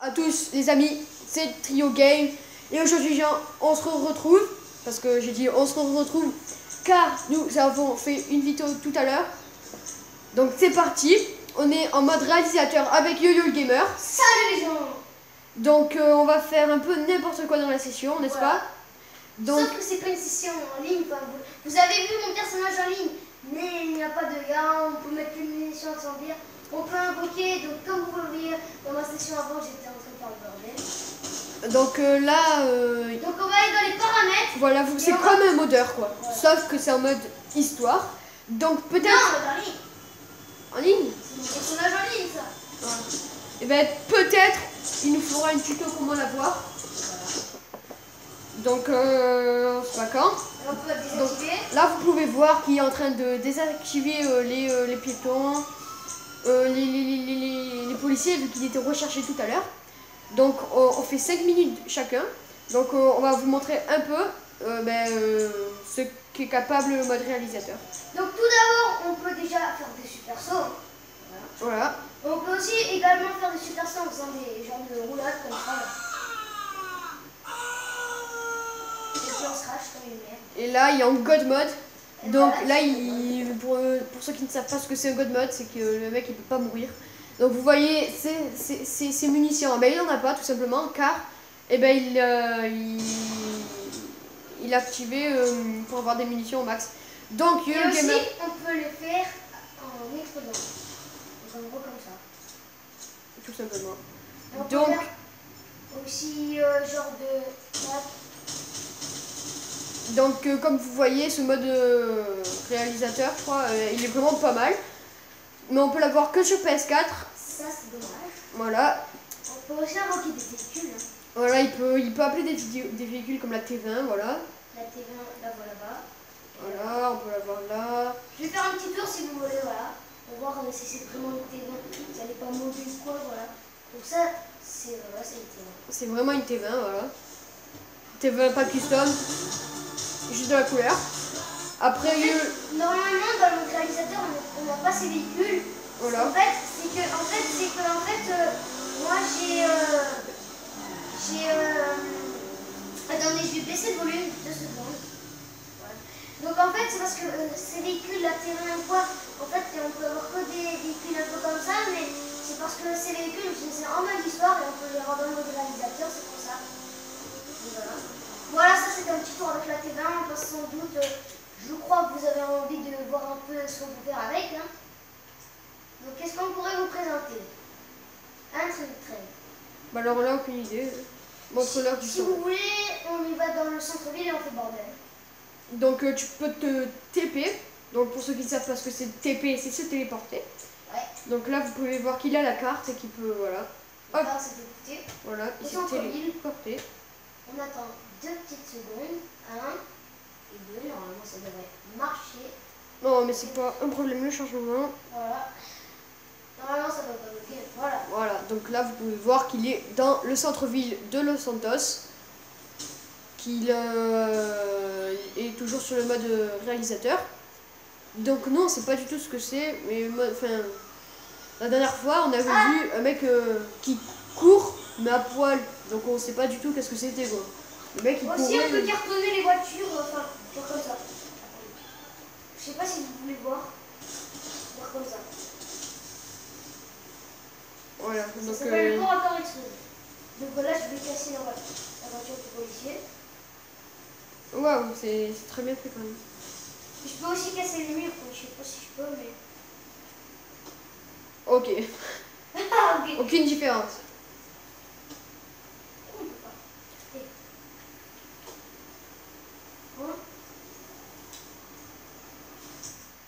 À tous les amis, c'est Trio Game et aujourd'hui on se retrouve, parce que j'ai dit on se retrouve car nous avons fait une vidéo tout à l'heure. Donc c'est parti, on est en mode réalisateur avec YoYo le Gamer. Salut les gens. Donc on va faire un peu n'importe quoi dans la session, n'est-ce pas? Donc, sauf que c'est pas une session en ligne, vous avez vu mon personnage en ligne, mais il n'y a pas de gars, on peut mettre une munition sans dire. On peut invoquer, donc comme vous le voyez dans ma session avant, j'étais en train de faire le bordel. Donc là... Donc on va aller dans les paramètres. Voilà, c'est comme un modeur quoi. Voilà. Sauf que c'est en mode histoire. Donc peut-être... Non, en ligne. En ligne? C'est mon personnage en ligne ça. Voilà. Et bien peut-être il nous fera une tuto comment l'avoir. Voilà. Donc c'est pas quand. Et on peut désactiver. Donc, là vous pouvez voir qu'il est en train de désactiver les piétons. Les policiers, vu qu'il était recherché tout à l'heure. Donc on fait 5 minutes chacun. Donc on va vous montrer un peu ce qu'est capable le mode réalisateur. Donc tout d'abord on peut déjà faire des super sauts. Voilà. On peut aussi également faire des super sauts en faisant des genres de roulades comme ça. Et puis on se crache comme une merde. Et là il est en God mode. Donc voilà, là, pour ceux qui ne savent pas ce que c'est un God mode, c'est que le mec il peut pas mourir. Donc vous voyez, ces munitions, ben, il n'en a pas tout simplement car il a activé pour avoir des munitions au max. Donc et aussi, on peut les faire en explosant. Donc en gros comme ça. Tout simplement. Donc aussi genre de... Donc comme vous voyez, ce mode réalisateur, je crois, il est vraiment pas mal. Mais on peut l'avoir que sur PS4. Ça c'est dommage. Voilà. On peut aussi invoquer des véhicules. Hein. Voilà, il peut appeler des véhicules comme la T20, voilà. La T20, la voilà là-bas. Voilà, on peut l'avoir là. Je vais faire un petit tour si vous voulez, voilà. Pour voir si c'est vraiment une T20, si elle n'est pas mauvaise ou quoi, voilà. Donc ça, c'est une T20. C'est vraiment une T20, voilà. T20 pas custom. Juste de la couleur. Après, normalement, dans le réalisateur, on n'a pas ces véhicules. Voilà. En fait, c'est que moi j'ai attendez, je vais baisser le volume 2 secondes. Voilà. Donc en fait, c'est parce que ces véhicules, la T20 ou quoi, en fait, on peut avoir que des véhicules un peu comme ça, mais c'est parce que ces véhicules, c'est en mode histoire et on peut les rendre en mode réalisateur, c'est pour ça. Voilà. Voilà, ça c'est un petit tour avec la T20, on passe sans doute, je crois que vous avez envie de voir un peu ce qu'on peut faire avec. Hein. Donc qu'est-ce qu'on pourrait vous présenter? Un train. Bah alors là, aucune idée. Montre-leur si vous voulez, on y va dans le centre-ville et on fait bordel. Donc tu peux te TP, donc pour ceux qui ne savent pas ce que c'est TP, c'est se téléporter. Ouais. Donc là, vous pouvez voir qu'il a la carte et qu'il peut, voilà. Hop. Là, c'est écouté. Voilà, il s'est téléporté. On attend 2 petites secondes. 1 et 2. Normalement, ça devrait marcher. Non, mais c'est pas un problème le changement. Voilà. Normalement, ça doit pas bloquer. Voilà. Voilà, donc là, vous pouvez voir qu'il est dans le centre-ville de Los Santos. Qu'il est toujours sur le mode réalisateur. Donc non, on sait pas du tout ce que c'est. Mais enfin, la dernière fois, on avait vu un mec qui court, mais à poil. Donc on sait pas du tout qu'est-ce que c'était quoi. Le mec il aussi, courait, on peut cartonner les voitures, enfin, genre comme ça. Je sais pas si vous voulez voir. Faire comme ça. Voilà. Ça s'appelle le corps à corps explosif. Donc là, je vais casser la voiture du policier. Waouh, c'est très bien fait quand même. Je peux aussi casser les murs, je sais pas si je peux, mais... Ok. Okay. Aucune différence.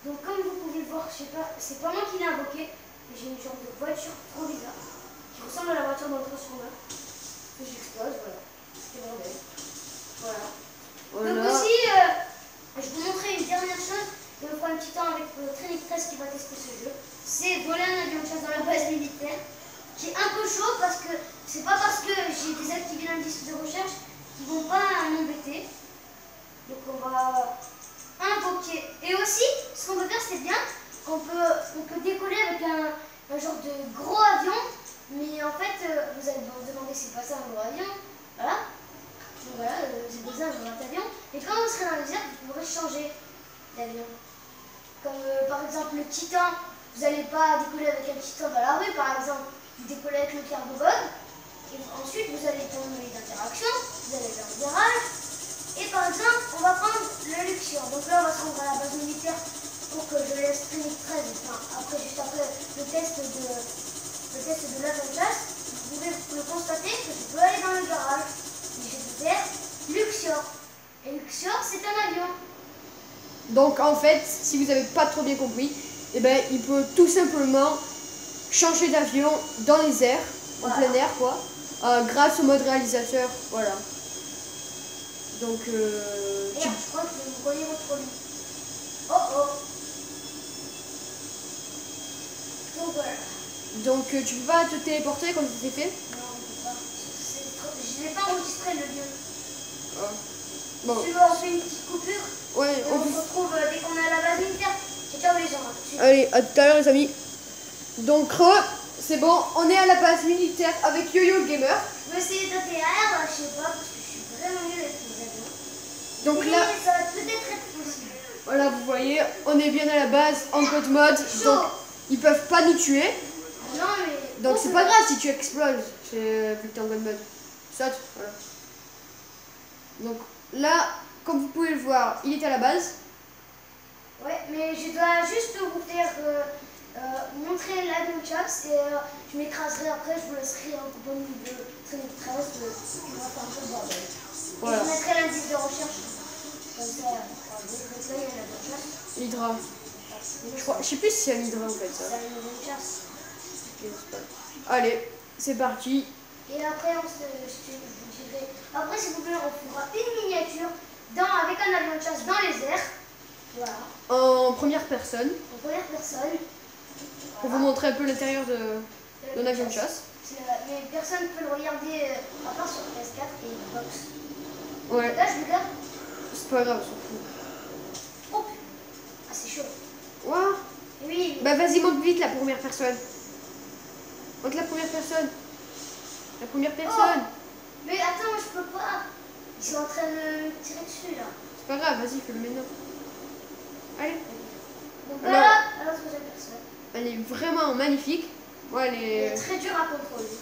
Donc comme vous pouvez voir, je sais pas, c'est pas moi qui l'ai invoqué, mais j'ai une genre de voiture trop bizarre, qui ressemble à la voiture dans le transformer, que j'explose, voilà. C'est bordel. Voilà. Donc aussi, je vais vous montrer une dernière chose, et on fera un petit temps avec Trinic 13 qui va tester ce jeu. C'est voler un avion de chasse dans la base militaire, qui est un peu chaud parce que c'est pas parce que j'ai désactivé l'indice de recherche qu'ils vont pas m'embêter. Donc on va invoquer. Et aussi, ce qu'on peut faire, c'est bien, on peut décoller avec un genre de gros avion Mais en fait, vous allez vous demander c'est pas ça un gros avion. Voilà. Donc voilà, c'est pas ça un grand avion. Et quand vous serez dans les airs, vous pourrez changer d'avion. Comme par exemple le Titan. Vous n'allez pas décoller avec un Titan dans la rue, par exemple. Vous décollez avec le Cargo Bug. Et ensuite, vous allez prendre d'interaction. Vous allez dans le garage. Et par exemple, on va prendre le Luxor. Donc là, on va se rendre à la base militaire pour que je laisse Trinity 13. Enfin, juste après le test de l'avion de chasse. Vous pouvez le constater que je peux aller dans le garage. Et je vais faire Luxor. Et Luxor, c'est un avion. Donc en fait, si vous n'avez pas trop bien compris, eh ben, il peut tout simplement changer d'avion dans les airs, en plein air quoi, grâce au mode réalisateur, voilà. Donc je crois que vous voyez votre lit. Oh oh. Donc voilà. Donc tu peux pas te téléporter comme tu t'es fait? Non, on peut pas. Je n'ai pas enregistré le lieu. Oh. Bon. Tu veux, on fait une petite coupure? Ouais, et on se retrouve dès qu'on est à la base militaire. Ciao les gens. Allez, à tout à l'heure les amis. Donc c'est bon, on est à la base militaire avec Yo-Yo le Gamer. Je vais essayer d'atterrir, je sais pas, parce que je suis vraiment nulle avec les avions. Donc et là, ça va peut-être être possible. Voilà, vous voyez, on est bien à la base en code mode, donc ils peuvent pas nous tuer. Non mais... Donc c'est pas grave si tu exploses, vu que t'es en code mode. Saute, voilà. Donc là, comme vous pouvez le voir, il est à la base. Ouais, mais je dois juste vous faire montrer l'avion de chasse et je m'écraserai après, je vous laisserai en compagnie de Trinity 13 qui va faire un peu le bordel. Voilà. Et je mettrai l'indice de recherche. Comme ça, il y a l'avion de chasse. L'Hydra. Je sais plus si c'est un Hydra en fait. C'est un avion de chasse. Allez, c'est parti. Et après, je vous dirai. Après, si vous voulez, on fera une miniature avec un avion de chasse dans les airs. Voilà. En première personne. En première personne. Pour vous montrer un peu l'intérieur d'un avion de chasse. Mais personne ne peut le regarder à part sur PS4 et Xbox. Ouais. Là, je regarde. C'est pas grave, on s'en fout. Oh, ah, c'est chaud. Ouah. Oui. Bah vas-y, monte vite la première personne. Monte la première personne. La première personne. Oh, mais attends, je peux pas. Ils sont en train de me tirer dessus là. C'est pas grave, vas-y, fais-le maintenant. Allez. Donc voilà, la troisième personne. Elle est vraiment magnifique. Ouais, Elle est très dure à contrôler.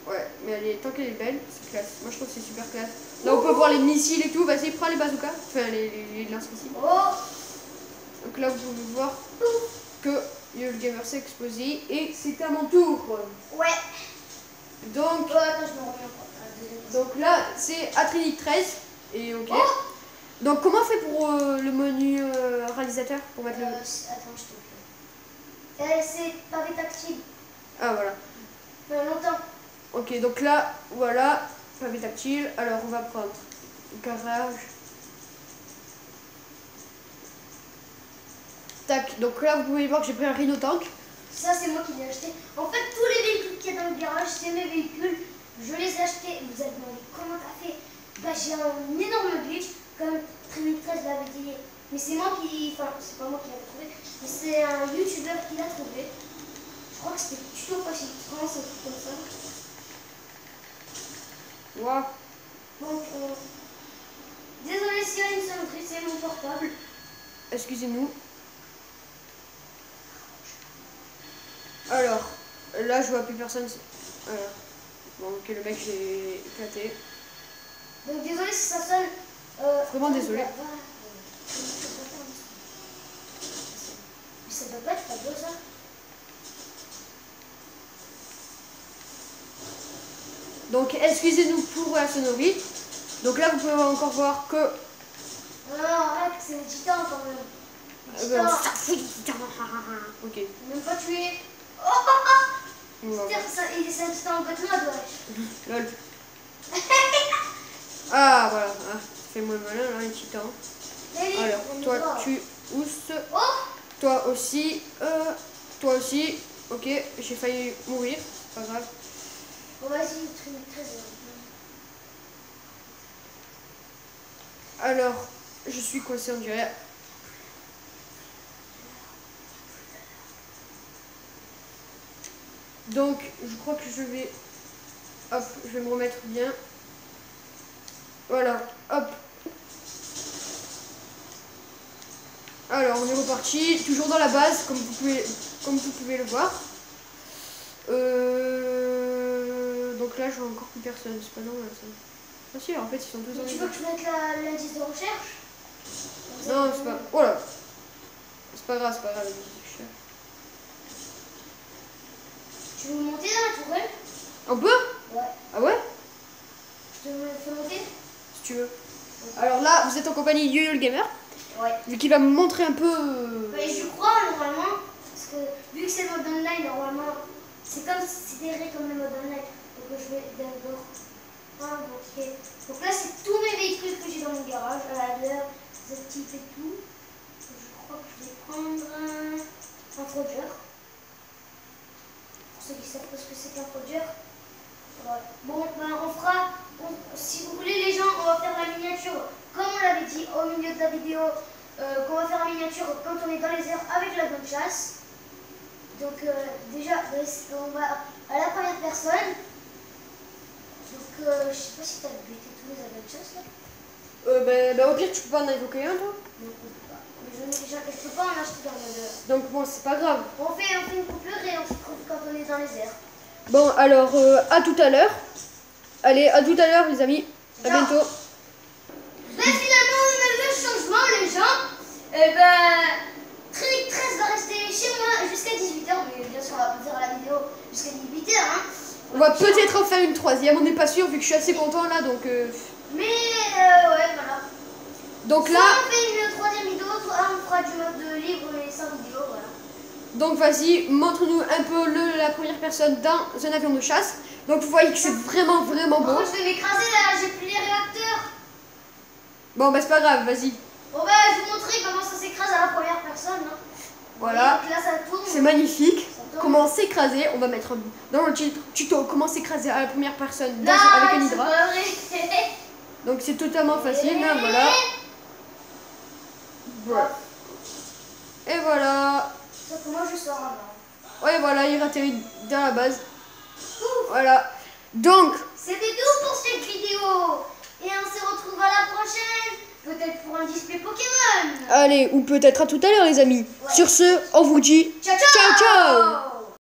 Ouais, mais tant qu'elle est belle, c'est classe. Moi je trouve que c'est super classe. Là on peut voir les missiles et tout. Vas-y, prends les bazookas. Enfin, les lance-missiles. Oh. Donc là vous pouvez voir que Yo-Yo le Gamer s'est explosé. Et c'est à mon tour. Ouais. Donc, attends, je me reviens. Donc là, c'est à Trinity 13. Et ok. Oh. Donc comment on fait pour le menu réalisateur pour mettre le... Attends, je te fais. C'est pavé tactile. Ah voilà. Longtemps. Ok, donc là, voilà, pavé tactile. Alors on va prendre garage. Tac, donc là vous pouvez voir que j'ai pris un Rhino Tank. Ça c'est moi qui l'ai acheté. En fait tous les véhicules qu'il y a dans le garage, c'est mes véhicules. Je les ai achetés. Vous allez demander comment t'as fait. Bah j'ai un énorme glitch, comme Trinity 13 l'avait dit. Mais c'est moi qui... Enfin, c'est pas moi qui l'ai trouvé. Mais c'est un youtubeur qui l'a trouvé. Je crois que c'était Tuto Facile France, un truc comme ça. Wow. Donc, désolé s'il y a une sonnerie, c'est mon portable. Excusez-nous. Alors, là je vois plus personne. Voilà. Bon, ok, le mec j'ai éclaté. Donc désolé si ça sonne. Vraiment désolé. Mais ça doit pas être fabuleux ça. Donc excusez-nous pour la sonnerie. Donc là vous pouvez encore voir que... Non, arrête, c'est le titan quand même. Titan. Ok. Même pas tué. Oh, On va voir. il est un titan en bête mode, wesh. Lol. Ah voilà, ah, fais moins malin là, un titan. Alors, toi tu ousses. Oh. Toi aussi. Toi aussi. Ok, j'ai failli mourir, c'est pas grave. Bon, vas-y, très bien. Alors, je suis coincé en dirait. Donc, je crois que je vais... Hop, je vais me remettre bien. Voilà, hop. Alors, on est reparti. Toujours dans la base, comme vous pouvez le voir. Donc là, je vois encore plus personne. C'est pas normal, ça. Ah si, en fait, ils sont tous en Tu veux que je mette l'indice de recherche? Non, c'est pas... Oh là. C'est pas grave, l'indice de recherche. Tu veux monter dans la tourelle? On peut? Ouais. Ah ouais? Je te fais monter? Si tu veux. Alors là, vous êtes en compagnie de Yo-Yo le Gamer. Ouais. Qui va me montrer un peu... Mais je crois, normalement, parce que vu que c'est le mode online, normalement, c'est considéré comme le mode online. Donc je vais d'abord invoquer. Donc là, c'est tous mes véhicules que j'ai dans mon garage, à la l'heure, Z-Type et tout. Je crois que je vais prendre un Frodger. Pour ceux qui savent pas ce que c'est qu'un Frodger. Ouais. Bon, ben on fera, si vous voulez les gens, on va faire la miniature, comme on l'avait dit au milieu de la vidéo, qu'on va faire la miniature quand on est dans les airs avec la gun chasse. Donc déjà, on va à la première personne. Donc je sais pas si tu as buté tous les gun chasse là. Au pire, tu peux pas en invoquer un, toi? Non, on peut pas. Je peux pas en acheter dans le... Donc bon, c'est pas grave. On fait une coupure et on se trouve quand on est dans les airs. Bon, alors, à tout à l'heure. Allez, à tout à l'heure, les amis. À bientôt. Ben finalement, on a vu le changement, les gens. Et ben, Trinix 13 va rester chez moi jusqu'à 18h. Mais bien sûr, on va pas faire la vidéo jusqu'à 18h. Hein. On va peut-être en faire une troisième, on n'est pas sûr, vu que je suis assez content là, donc... Mais, ouais, voilà. Donc là... Soit on fait une troisième vidéo, soit on fera du mode libre, mais sans vidéo, voilà. Donc vas-y, montre-nous un peu la première personne dans un avion de chasse. Donc vous voyez que c'est vraiment beau. Par contre, je vais m'écraser là, j'ai plus les réacteurs. Bon bah c'est pas grave, vas-y. Bon bah je vais vous montrer comment ça s'écrase à la première personne. Hein. Voilà. Donc là ça tourne. C'est magnifique. Comment s'écraser, on va mettre dans le titre tuto comment s'écraser à la première personne là, avec un hydra. Donc c'est totalement facile, hein, voilà. Voilà. Et voilà. Sauf que moi je sors avant. Ouais voilà, il atterrit dans la base. Voilà. Donc, c'était tout pour cette vidéo. Et on se retrouve à la prochaine. Peut-être pour un display Pokémon. Allez, ou peut-être à tout à l'heure les amis. Ouais. Sur ce, on vous dit ciao ciao. Ciao ciao.